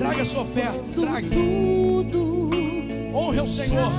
Traga a sua oferta, traga. Honre ao Senhor.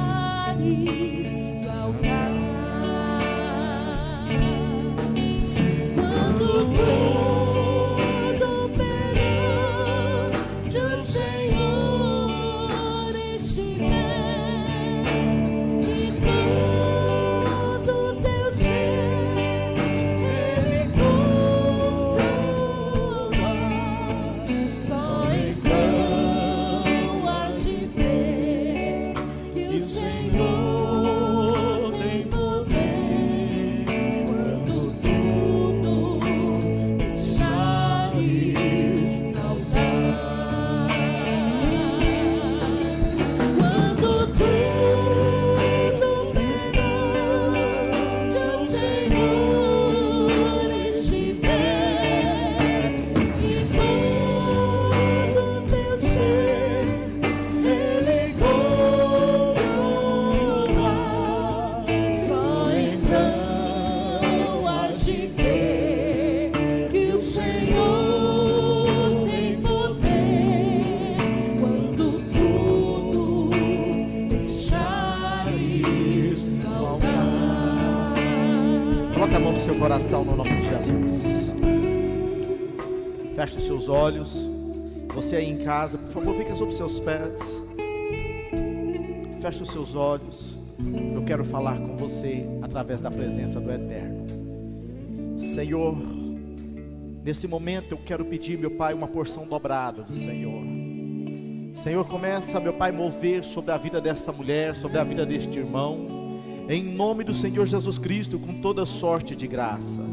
Coração no nome de Jesus. Feche os seus olhos. Você aí em casa, por favor, fique sobre os seus pés. Feche os seus olhos. Eu quero falar com você através da presença do Eterno. Senhor, nesse momento eu quero pedir, meu Pai, uma porção dobrada do Senhor. Senhor, começa, meu Pai, mover sobre a vida desta mulher, sobre a vida deste irmão, em nome do Senhor Jesus Cristo, com toda sorte de graça,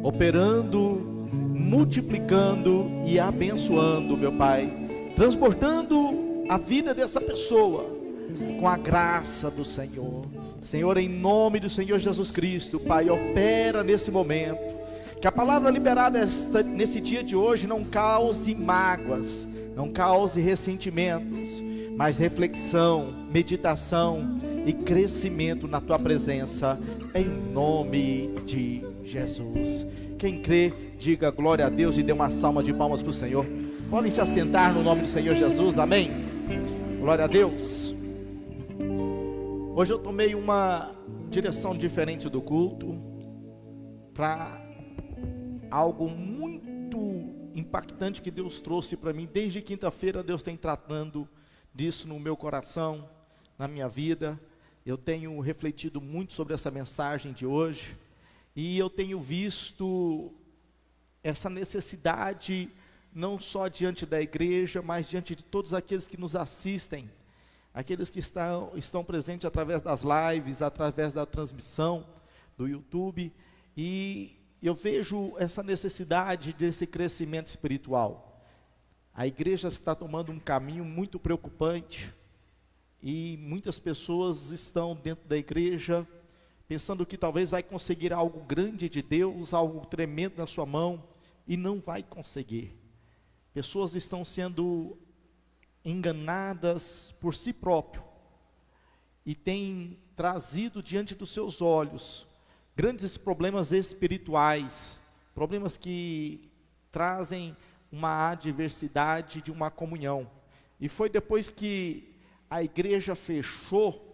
operando, multiplicando e abençoando, meu Pai, transportando a vida dessa pessoa, com a graça do Senhor. Senhor, em nome do Senhor Jesus Cristo, Pai, opera nesse momento, que a palavra liberada nesse dia de hoje não cause mágoas, não cause ressentimentos, mas reflexão, meditação e crescimento na tua presença, em nome de Jesus. Quem crê, diga glória a Deus e dê uma salva de palmas para o Senhor. Podem se assentar no nome do Senhor Jesus, amém? Glória a Deus. Hoje eu tomei uma direção diferente do culto, para algo muito impactante que Deus trouxe para mim. Desde quinta-feira Deus tem tratando disso no meu coração, na minha vida. Eu tenho refletido muito sobre essa mensagem de hoje, e eu tenho visto essa necessidade, não só diante da igreja, mas diante de todos aqueles que nos assistem, aqueles que estão presentes através das lives, através da transmissão do YouTube, e eu vejo essa necessidade desse crescimento espiritual. A igreja está tomando um caminho muito preocupante, e muitas pessoas estão dentro da igreja pensando que talvez vai conseguir algo grande de Deus, algo tremendo na sua mão, e não vai conseguir. Pessoas estão sendo enganadas por si próprio, e têm trazido diante dos seus olhos grandes problemas espirituais, problemas que trazem uma adversidade de uma comunhão. E foi depois que a igreja fechou,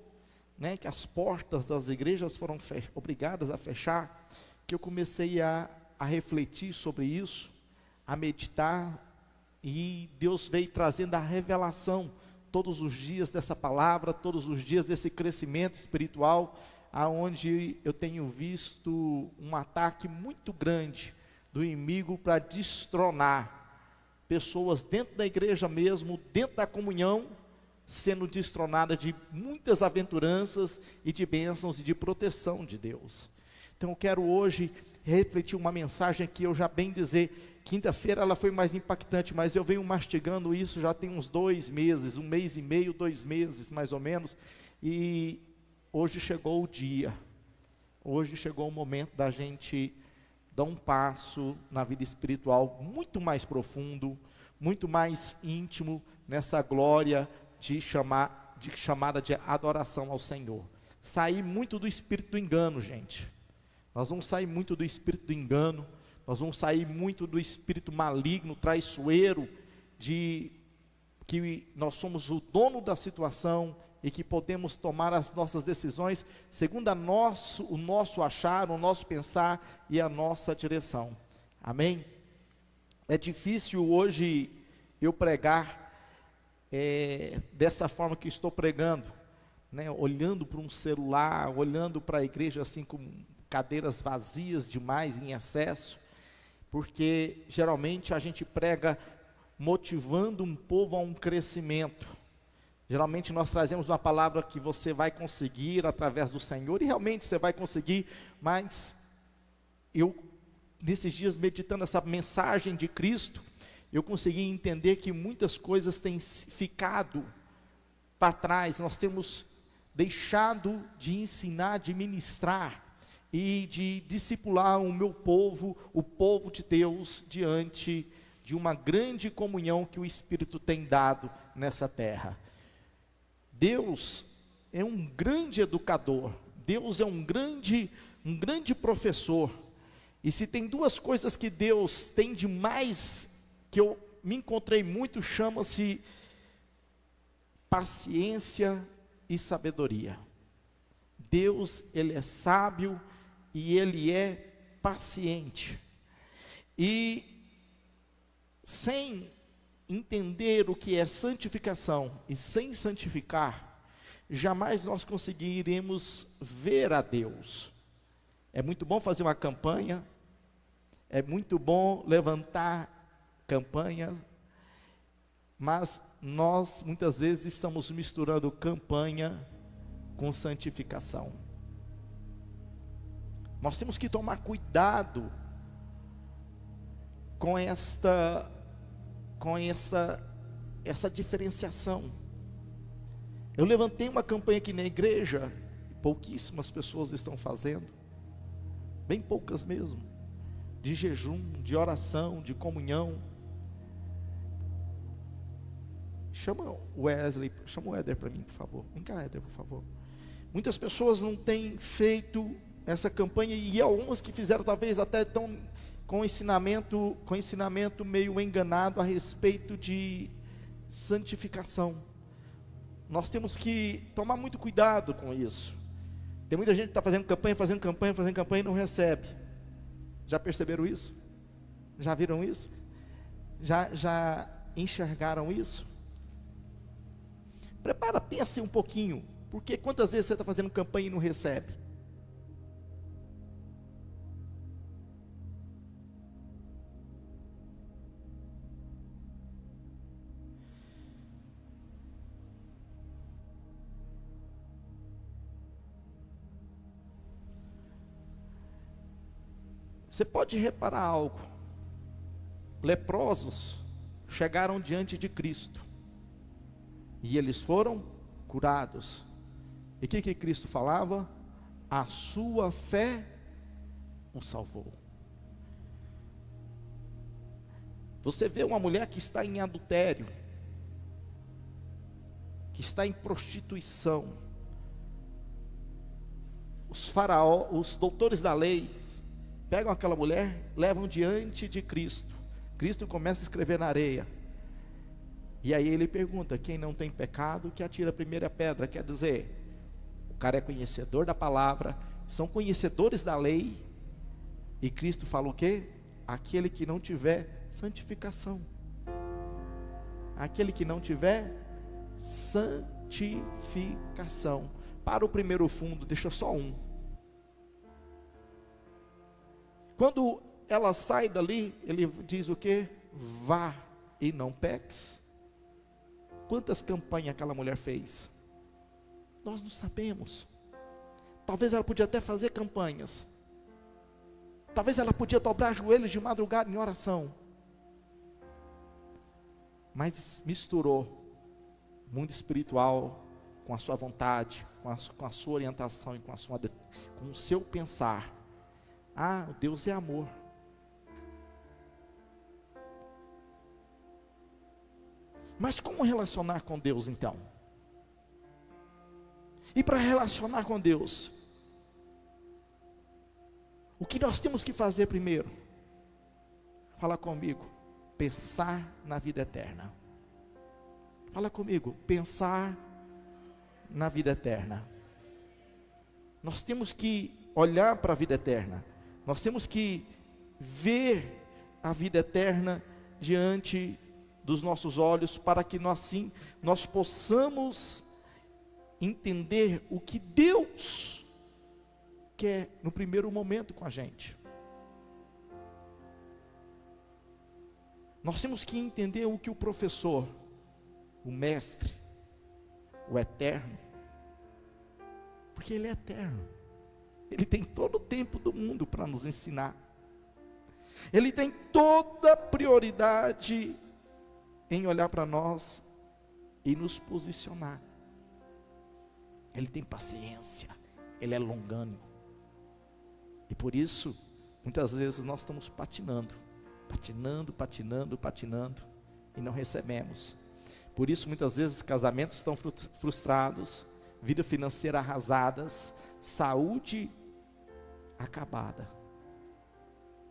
que as portas das igrejas foram obrigadas a fechar, que eu comecei a refletir sobre isso, a meditar, e Deus veio trazendo a revelação todos os dias dessa palavra, todos os dias desse crescimento espiritual, aonde eu tenho visto um ataque muito grande do inimigo para destronar pessoas dentro da igreja mesmo, dentro da comunhão, sendo destronada de muitas aventuranças e de bênçãos e de proteção de Deus. Então eu quero hoje refletir uma mensagem que eu já bem dizer, quinta-feira ela foi mais impactante, mas eu venho mastigando isso já tem uns 2 meses, 1 mês e meio, 2 meses mais ou menos, e hoje chegou o dia, hoje chegou o momento da gente dar um passo na vida espiritual muito mais profundo, muito mais íntimo, nessa glória de chamada de adoração ao Senhor. Sair muito do espírito do engano, gente. Nós vamos sair muito do espírito do engano, nós vamos sair muito do espírito maligno, traiçoeiro, de que nós somos o dono da situação e que podemos tomar as nossas decisões segundo o nosso achar, o nosso pensar e a nossa direção. Amém? É difícil hoje eu pregar dessa forma que estou pregando, né? Olhando para um celular, olhando para a igreja assim com cadeiras vazias demais, em excesso, porque geralmente a gente prega motivando um povo a um crescimento. Geralmente nós trazemos uma palavra que você vai conseguir através do Senhor, e realmente você vai conseguir, mas eu, nesses dias meditando essa mensagem de Cristo, eu consegui entender que muitas coisas têm ficado para trás. Nós temos deixado de ensinar, de ministrar e de discipular o meu povo, o povo de Deus, diante de uma grande comunhão que o Espírito tem dado nessa terra. Deus é um grande educador, Deus é um grande professor, e se tem duas coisas que Deus tem de mais, que eu me encontrei muito, chama-se paciência e sabedoria. Deus, Ele é sábio e Ele é paciente, e sem entender o que é santificação e sem santificar, jamais nós conseguiremos ver a Deus. É muito bom fazer uma campanha, é muito bom levantar campanha, mas nós muitas vezes estamos misturando campanha com santificação. Nós temos que tomar cuidado com essa diferenciação. Eu levantei uma campanha aqui na igreja, pouquíssimas pessoas estão fazendo, bem poucas mesmo, de jejum, de oração, de comunhão. Chama o Éder para mim, por favor. Vem cá, Éder, por favor. Muitas pessoas não têm feito essa campanha, e algumas que fizeram talvez até tão com ensinamento meio enganado a respeito de santificação. Nós temos que tomar muito cuidado com isso. Tem muita gente que está fazendo campanha e não recebe. Já perceberam isso? Já viram isso? Já enxergaram isso? Pense um pouquinho, porque quantas vezes você está fazendo campanha e não recebe? Você pode reparar algo. Leprosos chegaram diante de Cristo e eles foram curados. E o que Cristo falava? A sua fé o salvou. Você vê uma mulher que está em adultério, que está em prostituição. Os doutores da lei pegam aquela mulher, levam diante de Cristo. Cristo começa a escrever na areia. E aí ele pergunta: quem não tem pecado, que atira a primeira pedra. Quer dizer, o cara é conhecedor da palavra, são conhecedores da lei. E Cristo fala o quê? Aquele que não tiver santificação. Aquele que não tiver santificação. Para o primeiro fundo, deixa só um. Quando ela sai dali, ele diz o quê? Vá e não peques. Quantas campanhas aquela mulher fez? Nós não sabemos. Talvez ela podia até fazer campanhas. Talvez ela podia dobrar joelhos de madrugada em oração. Mas misturou mundo espiritual com a sua vontade, com a sua orientação e com o seu pensar. Ah, Deus é amor. Mas como relacionar com Deus então? E para relacionar com Deus, o que nós temos que fazer primeiro? Fala comigo. Pensar na vida eterna. Fala comigo, pensar na vida eterna. Nós temos que olhar para a vida eterna. Nós temos que ver a vida eterna diante dos nossos olhos, para que nós possamos entender o que Deus quer no primeiro momento com a gente. Nós temos que entender o que o professor, o mestre, o eterno, porque ele é eterno, ele tem todo o tempo do mundo para nos ensinar, ele tem toda a prioridade em olhar para nós e nos posicionar. Ele tem paciência, ele é longânimo, e por isso, muitas vezes nós estamos patinando, e não recebemos. Por isso, muitas vezes, casamentos estão frustrados, vida financeira arrasadas, saúde acabada.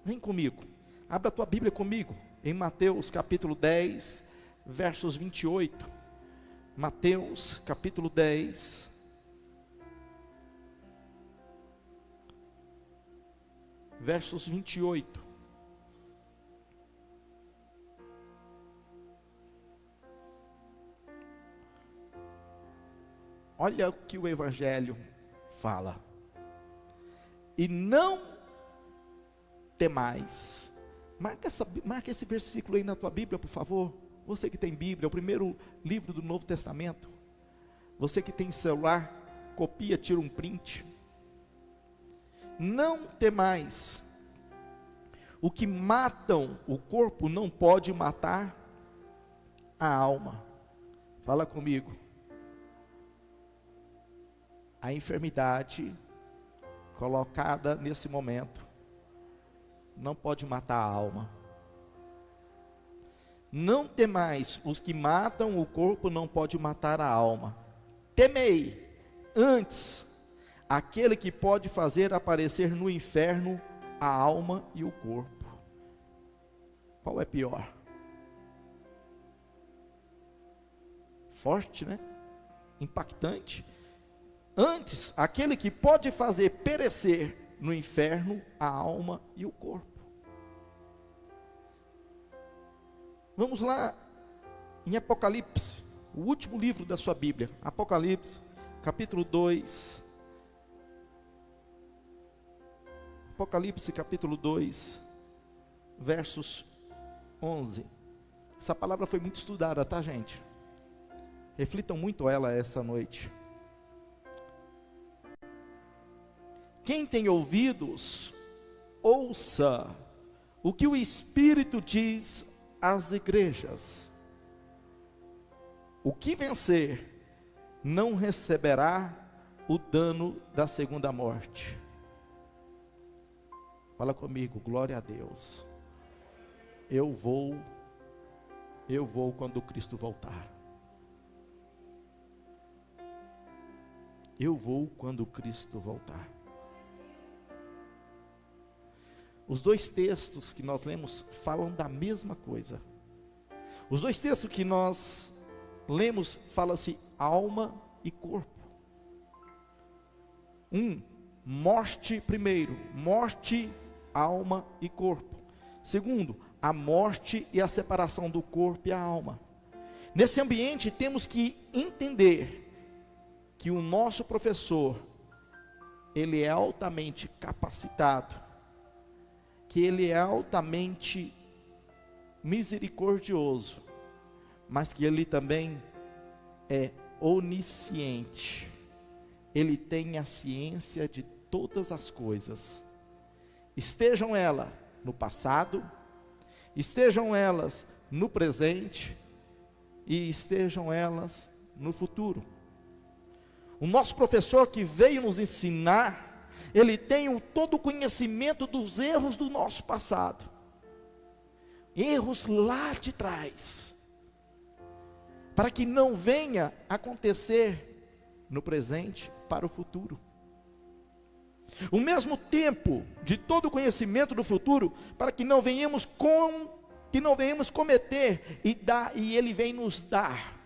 Vem comigo, abra a tua Bíblia comigo, em Mateus capítulo 10, versos 28. Mateus capítulo 10, versos 28. Olha o que o Evangelho fala. E não temais. Marca esse versículo aí na tua Bíblia, por favor. Você que tem Bíblia, é o primeiro livro do Novo Testamento. Você que tem celular, copia, tira um print. Não temais. O que matam o corpo não pode matar a alma. Fala comigo. A enfermidade colocada nesse momento não pode matar a alma. Não temais, os que matam o corpo não pode matar a alma. Temei antes aquele que pode fazer aparecer no inferno a alma e o corpo. Qual é pior? Forte, né? Impactante. Antes, aquele que pode fazer perecer no inferno a alma e o corpo. Vamos lá em Apocalipse, o último livro da sua Bíblia, Apocalipse, capítulo 2. Apocalipse, capítulo 2, versos 11. Essa palavra foi muito estudada, tá, gente? Reflitam muito ela essa noite. Quem tem ouvidos, ouça o que o Espírito diz às igrejas. O que vencer não receberá o dano da segunda morte. Fala comigo, glória a Deus. Eu vou quando Cristo voltar. Eu vou quando Cristo voltar. Os dois textos que nós lemos falam da mesma coisa. Os dois textos que nós lemos falam-se alma e corpo. Morte primeiro, morte, alma e corpo. Segundo, a morte e a separação do corpo e a alma. Nesse ambiente temos que entender que o nosso professor, ele é altamente capacitado, que ele é altamente misericordioso, mas que ele também é onisciente. Ele tem a ciência de todas as coisas, estejam elas no passado, estejam elas no presente e estejam elas no futuro. O nosso professor que veio nos ensinar, ele tem todo o conhecimento dos erros do nosso passado, erros lá de trás, para que não venha acontecer no presente para o futuro. O mesmo tempo de todo o conhecimento do futuro, para que não venhamos cometer e ele vem nos dar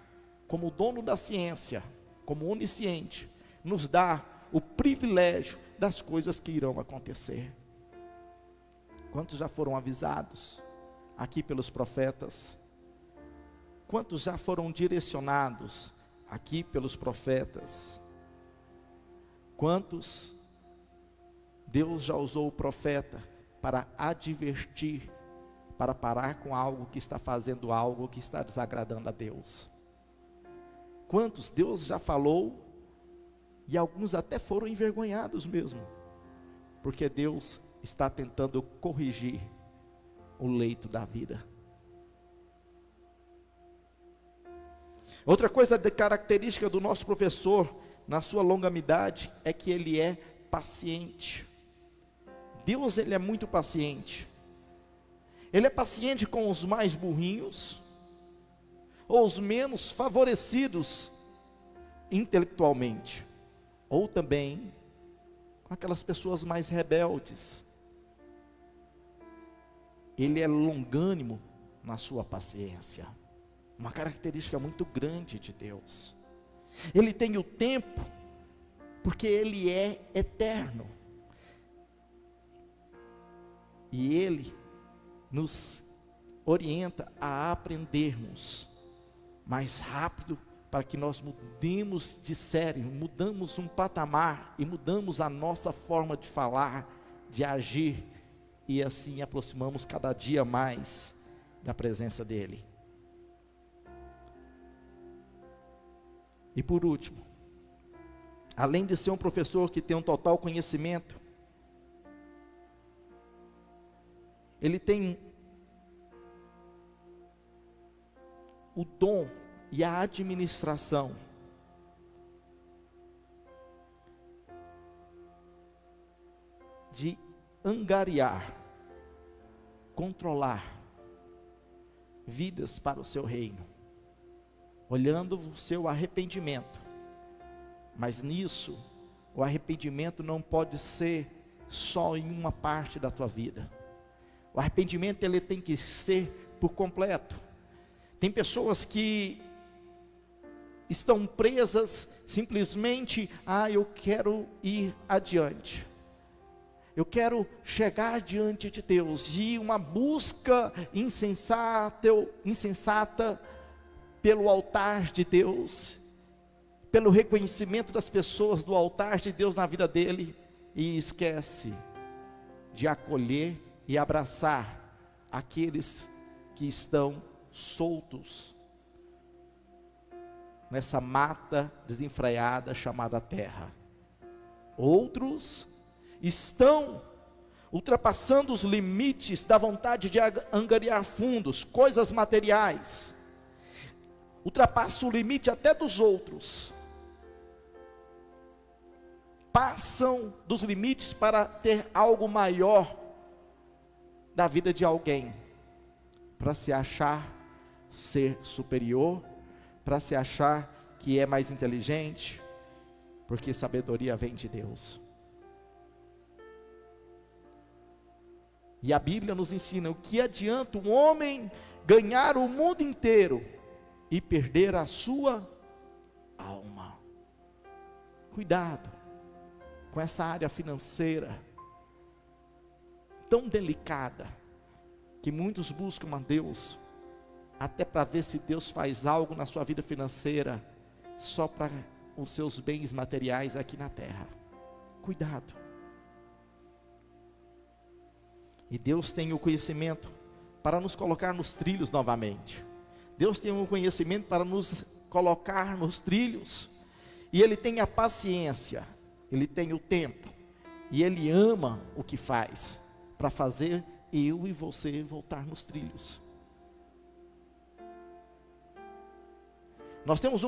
como dono da ciência, como onisciente, nos dá o privilégio das coisas que irão acontecer. Quantos já foram avisados aqui pelos profetas? Quantos já foram direcionados aqui pelos profetas? Quantos Deus já usou o profeta para advertir, para parar com algo que está fazendo algo que está desagradando a Deus? Quantos Deus já falou e alguns até foram envergonhados mesmo, porque Deus está tentando corrigir o leito da vida. Outra coisa de característica do nosso professor, na sua longanimidade, é que ele é paciente. Deus, ele é muito paciente. Ele é paciente com os mais burrinhos, ou os menos favorecidos intelectualmente, ou também com aquelas pessoas mais rebeldes. Ele é longânimo na sua paciência, uma característica muito grande de Deus. Ele tem o tempo, porque Ele é eterno, e Ele nos orienta a aprendermos mais rápido, para que nós mudemos de série, mudamos um patamar, e mudamos a nossa forma de falar, de agir, e assim aproximamos cada dia mais da presença dEle. E por último, além de ser um professor que tem um total conhecimento, ele tem o dom e a administração de angariar, controlar vidas para o seu reino, olhando o seu arrependimento. Mas nisso, o arrependimento não pode ser só em uma parte da tua vida. O arrependimento, ele tem que ser por completo. Tem pessoas que estão presas simplesmente, eu quero ir adiante, eu quero chegar diante de Deus, e uma busca insensata pelo altar de Deus, pelo reconhecimento das pessoas do altar de Deus na vida dele, e esquece de acolher e abraçar aqueles que estão soltos nessa mata desenfreada chamada terra. Outros estão ultrapassando os limites da vontade de angariar fundos, coisas materiais, ultrapassam o limite até dos outros, passam dos limites para ter algo maior da vida de alguém, para se achar ser superior, para se achar que é mais inteligente, porque sabedoria vem de Deus. E a Bíblia nos ensina: o que adianta um homem ganhar o mundo inteiro e perder a sua alma? Cuidado com essa área financeira tão delicada, que muitos buscam a Deus até para ver se Deus faz algo na sua vida financeira, só para os seus bens materiais aqui na terra. Cuidado. E Deus tem o conhecimento para nos colocar nos trilhos novamente. Deus tem o conhecimento para nos colocar nos trilhos, e Ele tem a paciência, Ele tem o tempo, e Ele ama o que faz, para fazer eu e você voltar nos trilhos. Nós temos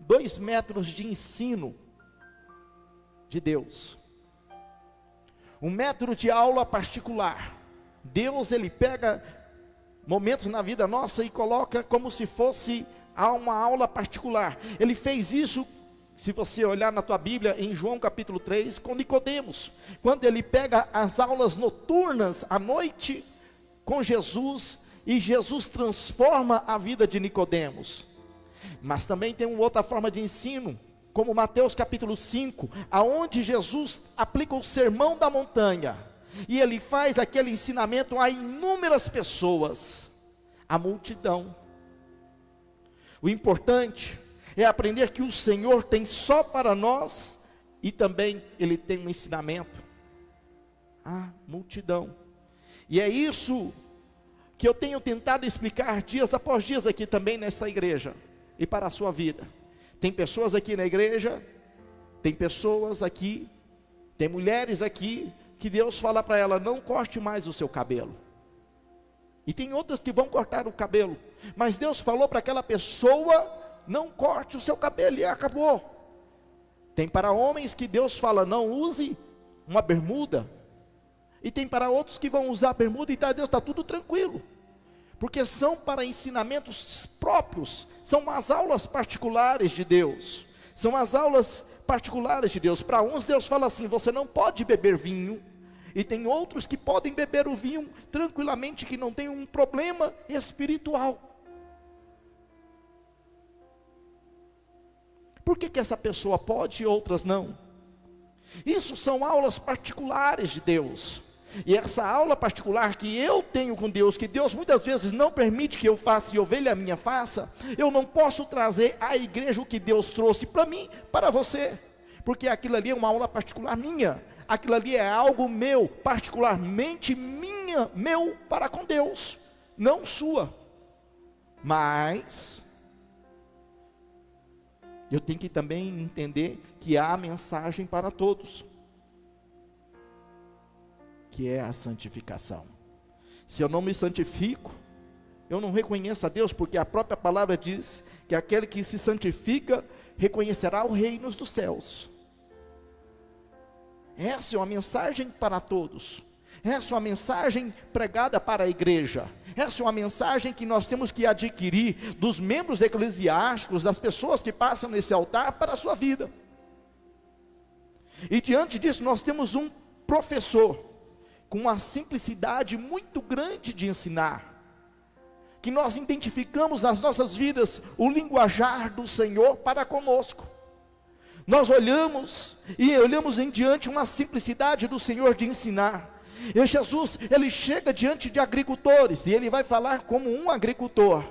2 métodos de ensino de Deus. Um método de aula particular. Deus, Ele pega momentos na vida nossa e coloca como se fosse uma aula particular. Ele fez isso, se você olhar na tua Bíblia, em João capítulo 3, com Nicodemos, quando ele pega as aulas noturnas à noite com Jesus, e Jesus transforma a vida de Nicodemos. Mas também tem uma outra forma de ensino, como Mateus capítulo 5, aonde Jesus aplica o sermão da montanha, e ele faz aquele ensinamento a inúmeras pessoas, a multidão. O importante é aprender que o Senhor tem só para nós, e também Ele tem um ensinamento à multidão. E é isso que eu tenho tentado explicar dias após dias aqui também nesta igreja, e para a sua vida. Tem pessoas aqui na igreja, tem pessoas aqui, tem mulheres aqui, que Deus fala para ela, não corte mais o seu cabelo. E tem outras que vão cortar o cabelo, mas Deus falou para aquela pessoa, não corte o seu cabelo, e acabou. Tem para homens que Deus fala, não use uma bermuda, e tem para outros que vão usar bermuda, e Deus está tudo tranquilo, porque são para ensinamentos próprios, são as aulas particulares de Deus, são as aulas particulares de Deus. Para uns Deus fala assim, você não pode beber vinho, e tem outros que podem beber o vinho tranquilamente, que não tem um problema espiritual. Por que essa pessoa pode e outras não? Isso são aulas particulares de Deus. E essa aula particular que eu tenho com Deus, que Deus muitas vezes não permite que eu faça e ovelha minha faça, eu não posso trazer à igreja o que Deus trouxe para mim, para você, porque aquilo ali é uma aula particular minha, aquilo ali é algo meu, particularmente meu para com Deus, não sua. Mas eu tenho que também entender que há a mensagem para todos, que é a santificação. Se eu não me santifico, eu não reconheço a Deus, porque a própria palavra diz que aquele que se santifica reconhecerá o reino dos céus. Essa é uma mensagem para todos. Essa é uma mensagem pregada para a igreja. Essa é uma mensagem que nós temos que adquirir dos membros eclesiásticos, das pessoas que passam nesse altar para a sua vida. E diante disso nós temos um professor com uma simplicidade muito grande de ensinar, que nós identificamos nas nossas vidas o linguajar do Senhor para conosco. Nós olhamos em diante uma simplicidade do Senhor de ensinar. E Jesus, ele chega diante de agricultores, e ele vai falar como um agricultor.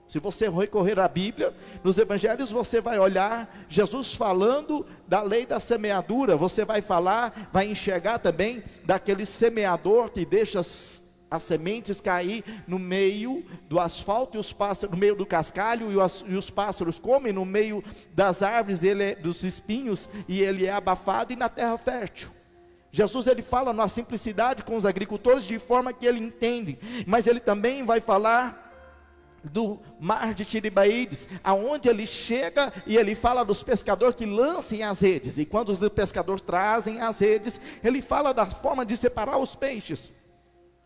Se você recorrer à Bíblia, nos evangelhos você vai olhar Jesus falando da lei da semeadura, você vai enxergar também daquele semeador que deixa as sementes cair no meio do asfalto, e os pássaros, no meio do cascalho, e os pássaros comem, no meio das árvores, dos espinhos, e ele é abafado, e na terra fértil. Jesus, ele fala na simplicidade com os agricultores, de forma que ele entende, mas ele também vai falar do mar de Tiribaídes, aonde ele chega e ele fala dos pescadores que lancem as redes, e quando os pescadores trazem as redes, ele fala da forma de separar os peixes,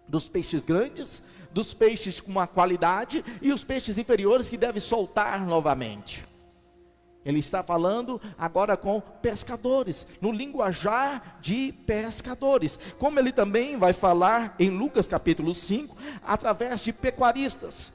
dos peixes grandes, dos peixes com uma qualidade, e os peixes inferiores que devem soltar novamente. Ele está falando agora com pescadores, no linguajar de pescadores, como ele também vai falar em Lucas capítulo 5, através de pecuaristas,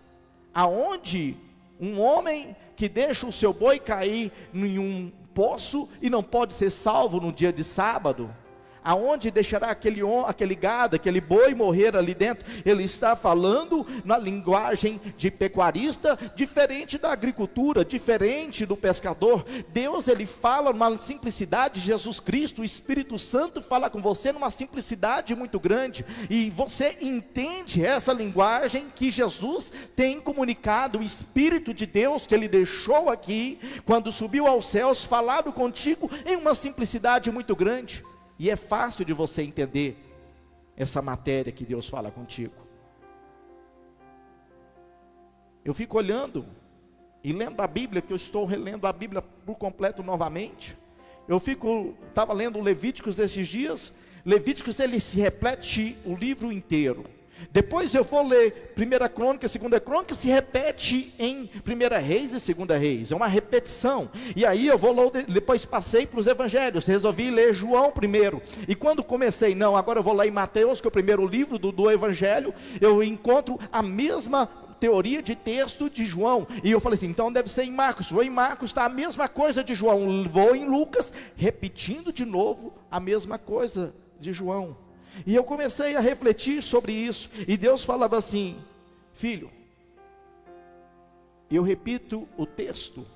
aonde um homem que deixa o seu boi cair em um poço e não pode ser salvo no dia de sábado, aonde deixará aquele gado, aquele boi morrer ali dentro. Ele está falando na linguagem de pecuarista, diferente da agricultura, diferente do pescador. Deus, ele fala numa simplicidade, Jesus Cristo, o Espírito Santo fala com você numa simplicidade muito grande, e você entende essa linguagem que Jesus tem comunicado, o Espírito de Deus que ele deixou aqui, quando subiu aos céus, falado contigo em uma simplicidade muito grande. E é fácil de você entender essa matéria que Deus fala contigo. Eu fico olhando e lendo a Bíblia, que eu estou relendo a Bíblia por completo novamente. Estava lendo Levíticos esses dias. Levíticos, ele se repete o livro inteiro. Depois eu vou ler 1 Crônica, 2 Crônica, se repete em 1 Reis e 2 Reis, é uma repetição. E aí eu vou, depois passei para os evangelhos, resolvi ler João primeiro, e quando comecei, agora eu vou lá em Mateus, que é o primeiro livro do evangelho, eu encontro a mesma teoria de texto de João, e eu falei assim, então deve ser em Marcos. Vou em Marcos, está a mesma coisa de João. Vou em Lucas, repetindo de novo a mesma coisa de João. E eu comecei a refletir sobre isso, e Deus falava assim: filho, eu repito o texto,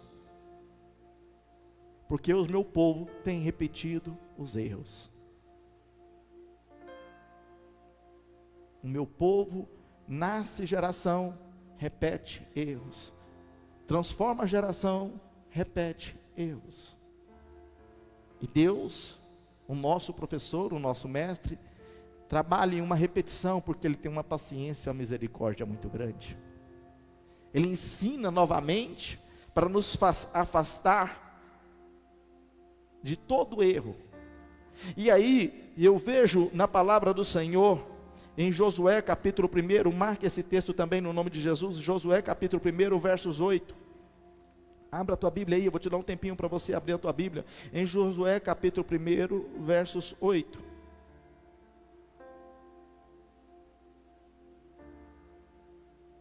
porque o meu povo tem repetido os erros. O meu povo nasce geração, repete erros. Transforma geração, repete erros. E Deus, o nosso professor, o nosso mestre, trabalha em uma repetição, porque Ele tem uma paciência e uma misericórdia muito grande. Ele ensina novamente para nos afastar de todo erro. E aí, eu vejo na palavra do Senhor, em Josué capítulo 1, marque esse texto também no nome de Jesus, Josué capítulo 1, versos 8. Abra a tua Bíblia aí, eu vou te dar um tempinho para você abrir a tua Bíblia. Em Josué capítulo 1, versos 8.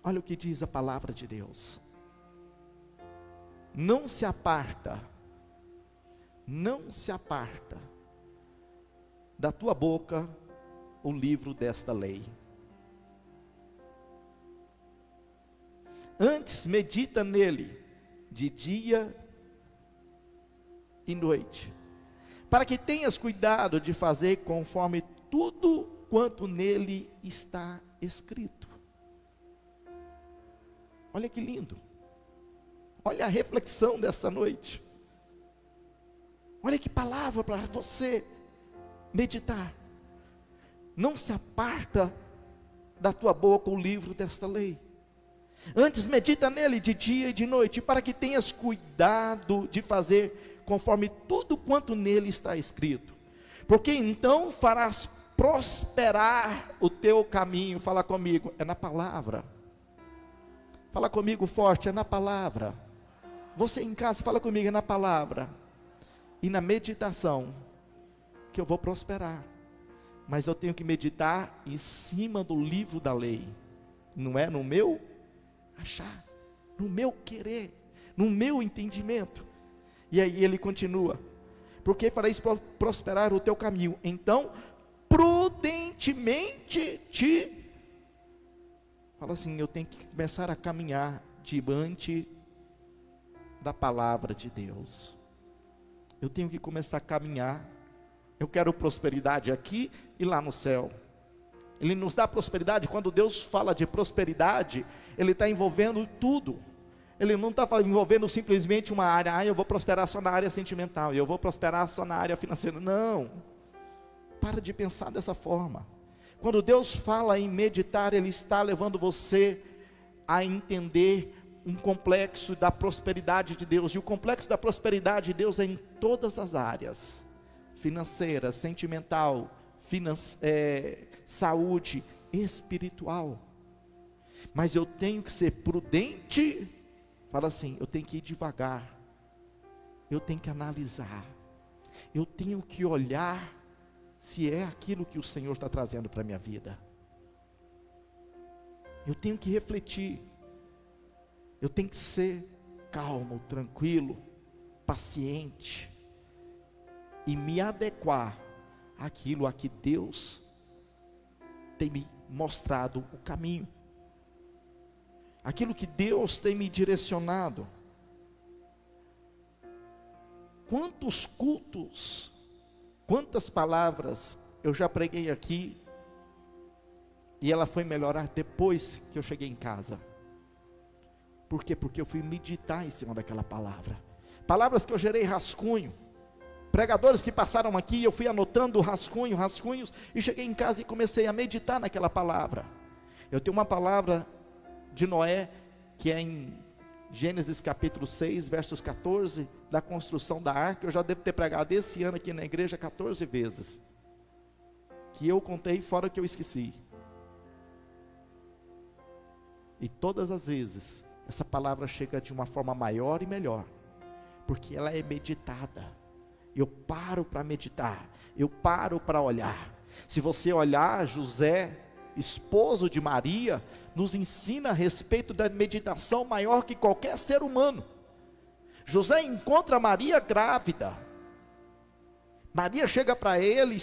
Olha o que diz a palavra de Deus. Não se aparta da tua boca o livro desta lei. Antes medita nele, de dia e noite, para que tenhas cuidado de fazer conforme tudo quanto nele está escrito. Olha que lindo. Olha a reflexão desta noite. Olha que palavra para você meditar. Não se aparta da tua boca o livro desta lei. Antes medita nele de dia e de noite, para que tenhas cuidado de fazer conforme tudo quanto nele está escrito. Porque então farás prosperar o teu caminho. Fala comigo, é na palavra. Fala comigo forte, é na palavra. Você em casa, fala comigo, é na palavra. E na meditação, que eu vou prosperar. Mas eu tenho que meditar em cima do livro da lei. Não é no meu achar, no meu querer, no meu entendimento. E aí ele continua: porque fareis prosperar o teu caminho, então prudentemente te... Fala assim, eu tenho que começar a caminhar diante da palavra de Deus. Eu tenho que começar a caminhar. Eu quero prosperidade aqui e lá no céu. Ele nos dá prosperidade. Quando Deus fala de prosperidade, Ele está envolvendo tudo. Ele não está envolvendo simplesmente uma área. Eu vou prosperar só na área sentimental, eu vou prosperar só na área financeira. Não. Para de pensar dessa forma. Quando Deus fala em meditar, Ele está levando você a entender um complexo da prosperidade de Deus. E o complexo da prosperidade de Deus é em todas as áreas: financeira, sentimental, saúde, espiritual. Mas eu tenho que ser prudente. Fala assim, eu tenho que ir devagar, eu tenho que analisar, eu tenho que olhar se é aquilo que o Senhor está trazendo para a minha vida. Eu tenho que refletir, eu tenho que ser calmo, tranquilo, paciente, e me adequar àquilo a que Deus tem me mostrado o caminho, aquilo que Deus tem me direcionado. Quantos cultos, quantas palavras eu já preguei aqui, e ela foi melhorar depois que eu cheguei em casa. Por quê? Porque eu fui meditar em cima daquela palavra. Palavras que eu gerei rascunho. Pregadores que passaram aqui, eu fui anotando rascunhos, e cheguei em casa e comecei a meditar naquela palavra. Eu tenho uma palavra de Noé, que é em Gênesis capítulo 6, versos 14, da construção da arca. Eu já devo ter pregado esse ano aqui na igreja 14 vezes, que eu contei fora que eu esqueci. E todas as vezes, essa palavra chega de uma forma maior e melhor, porque ela é meditada. Eu paro para meditar, eu paro para olhar. Se você olhar José, esposo de Maria, nos ensina a respeito da meditação maior que qualquer ser humano. José encontra Maria grávida. Maria chega para ele,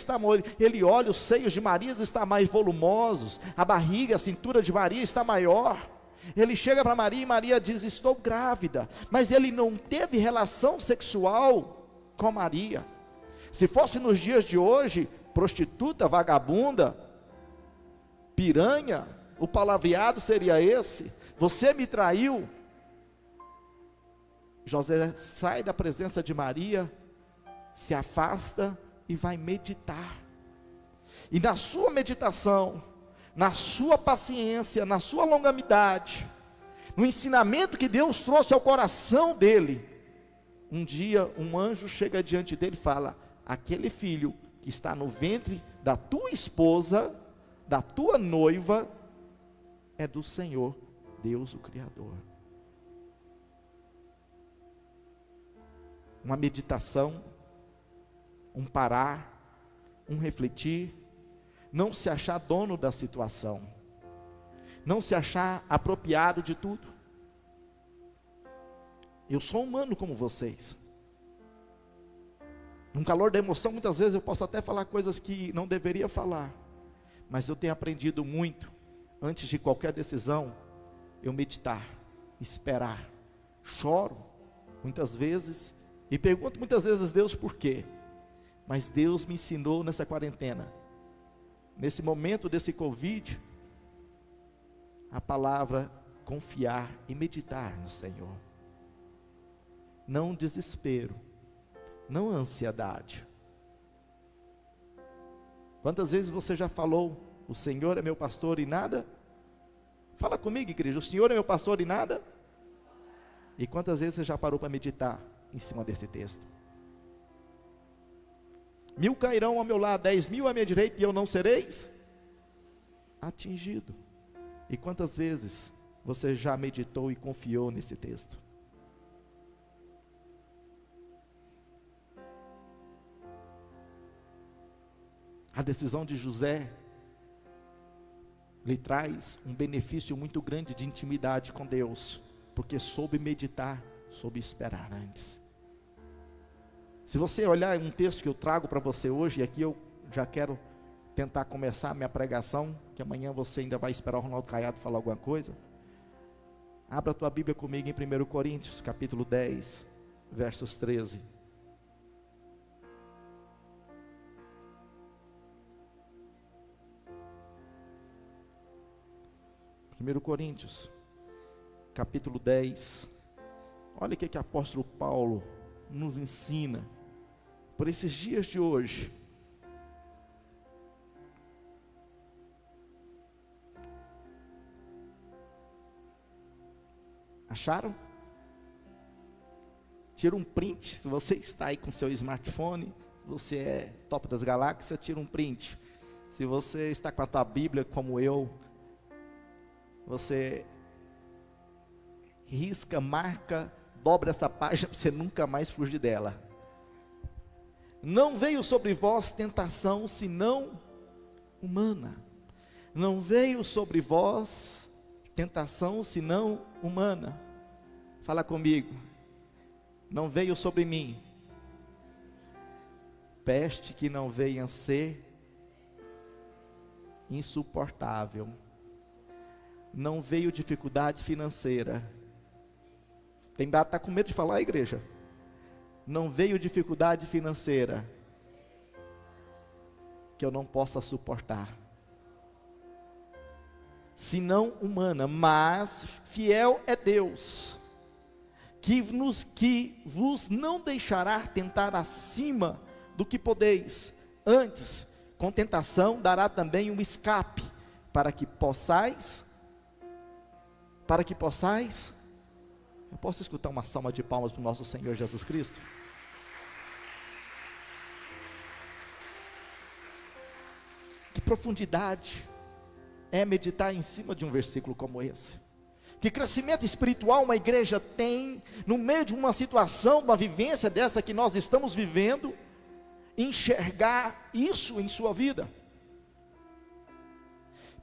ele olha, os seios de Maria estão mais volumosos, a barriga, a cintura de Maria está maior. Ele chega para Maria e Maria diz: estou grávida. Mas ele não teve relação sexual com Maria. Se fosse nos dias de hoje, prostituta, vagabunda, piranha, o palavreado seria esse: você me traiu. José sai da presença de Maria, se afasta e vai meditar. E na sua meditação, na sua paciência, na sua longanimidade, no ensinamento que Deus trouxe ao coração dele, um dia um anjo chega diante dele e fala: aquele filho que está no ventre da tua esposa, da tua noiva, é do Senhor, Deus o Criador. Uma meditação, um parar, um refletir, não se achar dono da situação, não se achar apropriado de tudo. Eu sou humano como vocês. Num calor da emoção, muitas vezes eu posso até falar coisas que não deveria falar, mas eu tenho aprendido muito, antes de qualquer decisão, eu meditar, esperar, choro, muitas vezes, e pergunto muitas vezes a Deus por quê, mas Deus me ensinou nessa quarentena, nesse momento desse Covid, a palavra confiar e meditar no Senhor, não desespero, não ansiedade. Quantas vezes você já falou: o Senhor é meu pastor e nada? Fala comigo, igreja, o Senhor é meu pastor e nada? E quantas vezes você já parou para meditar em cima desse texto? 1000 cairão ao meu lado, 10.000 à minha direita, e eu não sereis atingido. E quantas vezes você já meditou e confiou nesse texto? A decisão de José lhe traz um benefício muito grande de intimidade com Deus, porque soube meditar, soube esperar antes. Se você olhar um texto que eu trago para você hoje, e aqui eu já quero tentar começar a minha pregação, que amanhã você ainda vai esperar o Ronaldo Caiado falar alguma coisa. Abra a tua Bíblia comigo em 1 Coríntios, capítulo 10, versos 13. 1 Coríntios, capítulo 10, olha o que o apóstolo Paulo nos ensina, por esses dias de hoje. Acharam? Tira um print, se você está aí com seu smartphone, você é top das galáxias, tira um print. Se você está com a tua Bíblia como eu, você risca, marca, dobra essa página para você nunca mais fugir dela. Não veio sobre vós tentação senão humana. Não veio sobre vós tentação senão humana. Fala comigo. Não veio sobre mim peste que não venha ser insuportável. Não veio dificuldade financeira. Está com medo de falar, igreja? Não veio dificuldade financeira que eu não possa suportar, senão humana, mas fiel é Deus, que vos não deixará tentar acima do que podeis, antes, com tentação dará também um escape, para que possais, eu posso escutar uma salva de palmas para o nosso Senhor Jesus Cristo? Que profundidade é meditar em cima de um versículo como esse. Que crescimento espiritual uma igreja tem, no meio de uma situação, uma vivência dessa que nós estamos vivendo, enxergar isso em sua vida.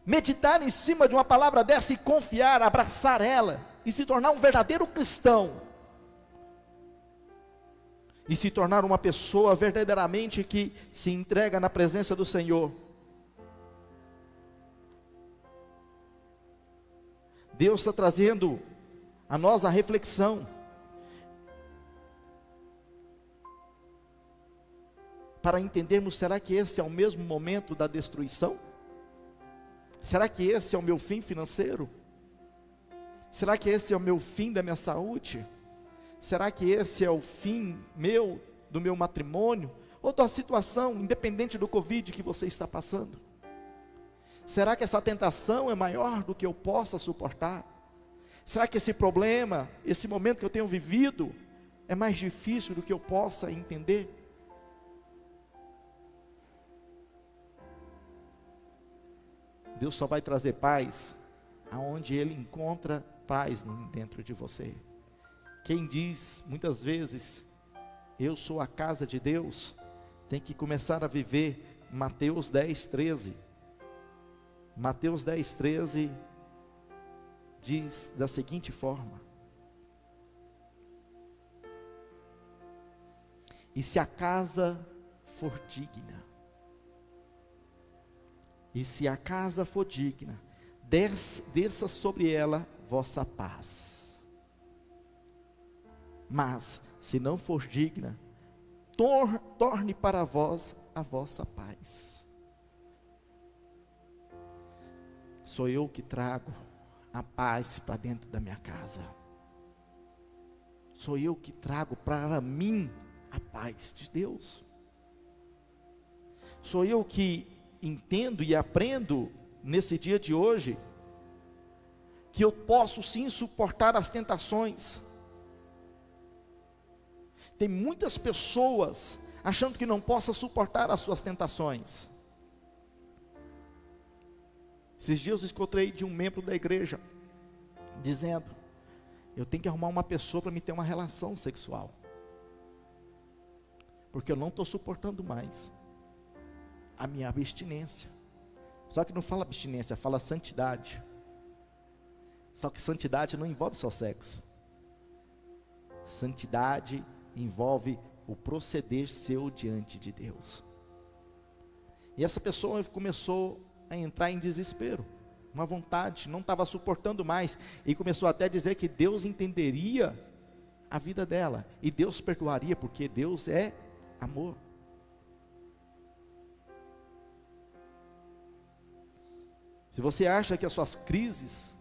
meditar em cima de uma palavra dessa e confiar, abraçar ela, e se tornar um verdadeiro cristão, e se tornar uma pessoa verdadeiramente que se entrega na presença do Senhor. Deus está trazendo a nós a reflexão, para entendermos, será que esse é o mesmo momento da destruição? Será que esse é o meu fim financeiro? Será que esse é o meu fim da minha saúde? Será que esse é o fim do meu matrimônio? Ou da situação, independente do Covid que você está passando? Será que essa tentação é maior do que eu possa suportar? Será que esse problema, esse momento que eu tenho vivido, é mais difícil do que eu possa entender? Deus só vai trazer paz aonde Ele encontra paz dentro de você. Quem diz muitas vezes, eu sou a casa de Deus, tem que começar a viver Mateus 10:13. Mateus 10:13 diz da seguinte forma: e se a casa for digna, e se a casa for digna, desça sobre ela vossa paz. Mas, se não for digna, torne para vós a vossa paz. Sou eu que trago a paz para dentro da minha casa. Sou eu que trago para mim a paz de Deus. Sou eu que entendo e aprendo nesse dia de hoje que eu posso sim suportar as tentações. Tem muitas pessoas achando que não possa suportar as suas tentações. Esses dias eu escutei de um membro da igreja dizendo: eu tenho que arrumar uma pessoa para me ter uma relação sexual, porque eu não estou suportando mais a minha abstinência. Só que não fala abstinência, fala santidade. Só que santidade não envolve só sexo. Santidade envolve o proceder seu diante de Deus. E essa pessoa começou a entrar em desespero, uma vontade, não estava suportando mais, e começou até a dizer que Deus entenderia a vida dela, e Deus perdoaria, porque Deus é amor. Se você acha que as suas crises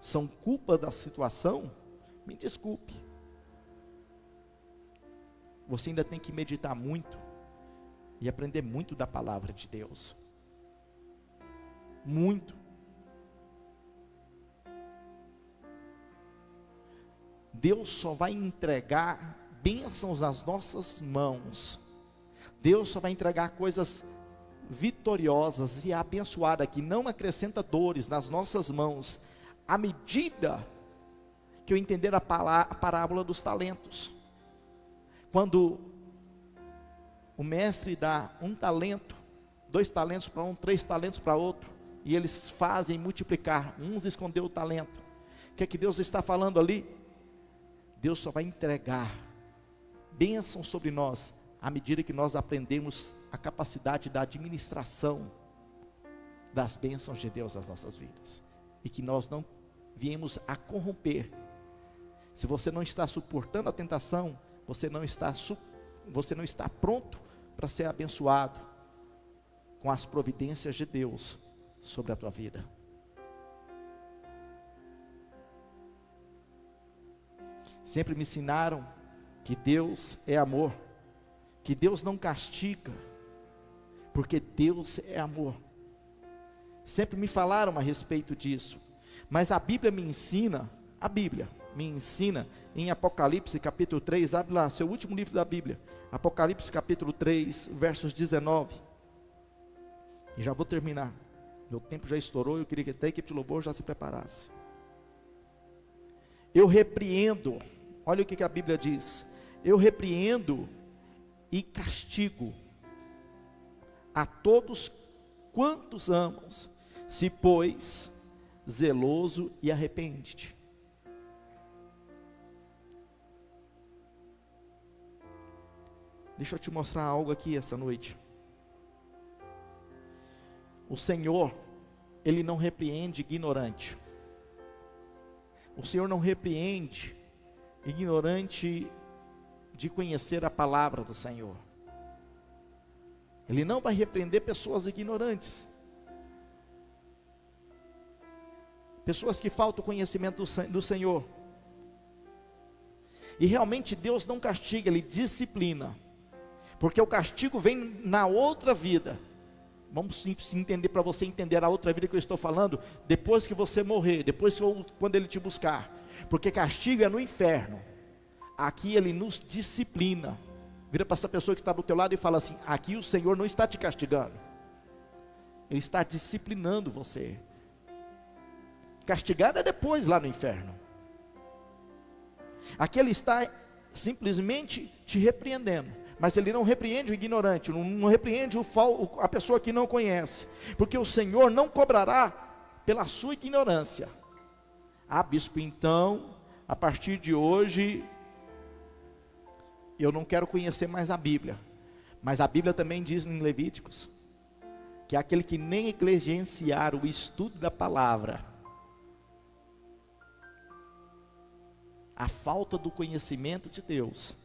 são culpa da situação, me desculpe. Você ainda tem que meditar muito e aprender muito da palavra de Deus. Muito. Deus só vai entregar bênçãos nas nossas mãos. Deus só vai entregar coisas vitoriosas e abençoadas, que não acrescenta dores nas nossas mãos, à medida que eu entender a parábola dos talentos. Quando o mestre dá 1 talento, 2 talentos para um, 3 talentos para outro, e eles fazem multiplicar, uns escondeu o talento. O que é que Deus está falando ali? Deus só vai entregar bênção sobre nós, à medida que nós aprendemos a capacidade da administração das bênçãos de Deus nas nossas vidas, e que nós não viemos a corromper. Se você não está suportando a tentação, você não está pronto para ser abençoado com as providências de Deus sobre a tua vida. Sempre me ensinaram que Deus é amor, que Deus não castiga, porque Deus é amor. Sempre me falaram a respeito disso, mas a Bíblia me ensina, em Apocalipse capítulo 3, abre lá, seu último livro da Bíblia, Apocalipse capítulo 3, versos 19, e já vou terminar, meu tempo já estourou, eu queria que até a equipe de louvor já se preparasse. Eu repreendo, olha o que a Bíblia diz: eu repreendo e castigo a todos quantos amamos, se pois zeloso e arrepende-te. Deixa eu te mostrar algo aqui essa noite. O Senhor, Ele não repreende ignorante. O Senhor não repreende ignorante de conhecer a palavra do Senhor. Ele não vai repreender pessoas ignorantes. Pessoas que faltam conhecimento do Senhor. E realmente Deus não castiga, Ele disciplina. Porque o castigo vem na outra vida. Vamos se entender, para você entender a outra vida que eu estou falando, depois que você morrer, quando Ele te buscar. Porque castigo é no inferno. Aqui Ele nos disciplina. Vira para essa pessoa que está do teu lado e fala assim: aqui o Senhor não está te castigando, Ele está disciplinando você. Castigado é depois lá no inferno. Aqui Ele está simplesmente te repreendendo. Mas Ele não repreende o ignorante, não repreende a pessoa que não conhece, porque o Senhor não cobrará pela sua ignorância. Ah, bispo, então, a partir de hoje, eu não quero conhecer mais a Bíblia. Mas a Bíblia também diz em Levíticos, que aquele que nem negligenciar o estudo da palavra, a falta do conhecimento de Deus,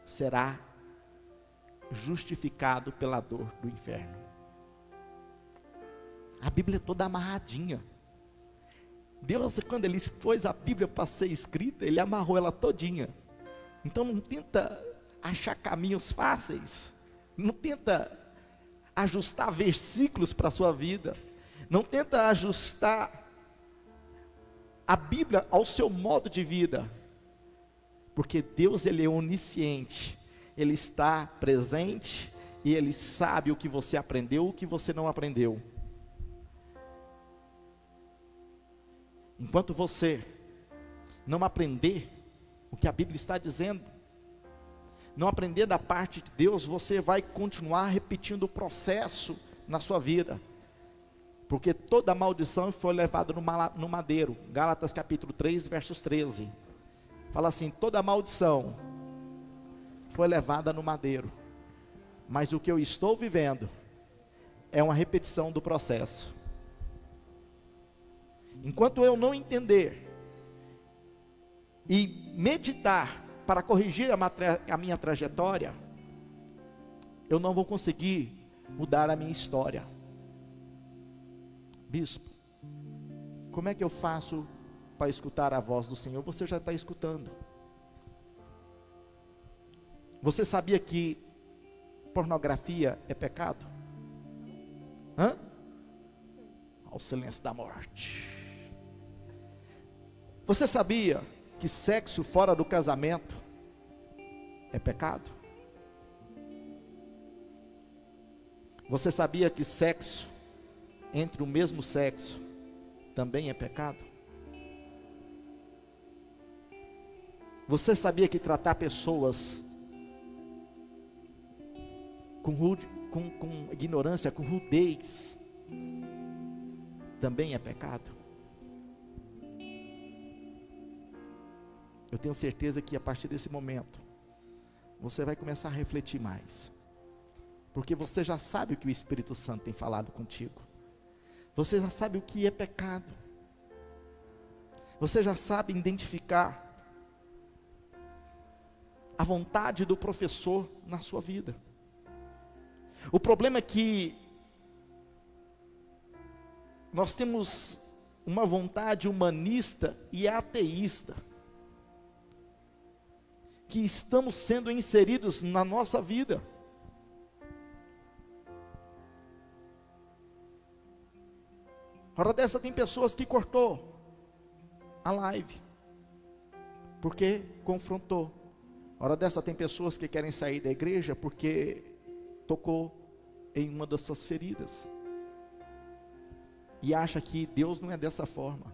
será justificado pela dor do inferno. A Bíblia é toda amarradinha. Deus, quando Ele pôs a Bíblia para ser escrita, Ele amarrou ela todinha. Então não tenta achar caminhos fáceis, não tenta ajustar versículos para a sua vida, não tenta ajustar a Bíblia ao seu modo de vida. Porque Deus, Ele é onisciente, Ele está presente e Ele sabe o que você aprendeu, o que você não aprendeu. Enquanto você não aprender o que a Bíblia está dizendo, não aprender da parte de Deus, você vai continuar repetindo o processo na sua vida. Porque toda maldição foi levada no madeiro. Gálatas capítulo 3, versos 13. Fala assim: toda maldição foi levada no madeiro, mas o que eu estou vivendo é uma repetição do processo. Enquanto eu não entender e meditar para corrigir a minha trajetória, eu não vou conseguir mudar a minha história. Bispo, como é que eu faço para escutar a voz do Senhor? Você já está escutando. Você sabia que pornografia é pecado? Ao silêncio da morte. Você sabia que sexo fora do casamento é pecado? Você sabia que sexo entre o mesmo sexo também é pecado? Você sabia que tratar pessoas com ignorância, com rudez, também é pecado? Eu tenho certeza que a partir desse momento, você vai começar a refletir mais. Porque você já sabe o que o Espírito Santo tem falado contigo. Você já sabe o que é pecado. Você já sabe identificar a vontade do professor na sua vida. O problema é que nós temos uma vontade humanista e ateísta, que estamos sendo inseridos na nossa vida. Hora dessa tem pessoas que cortou a live, porque confrontou. Hora dessa tem pessoas que querem sair da igreja porque tocou em uma das suas feridas, e acha que Deus não é dessa forma.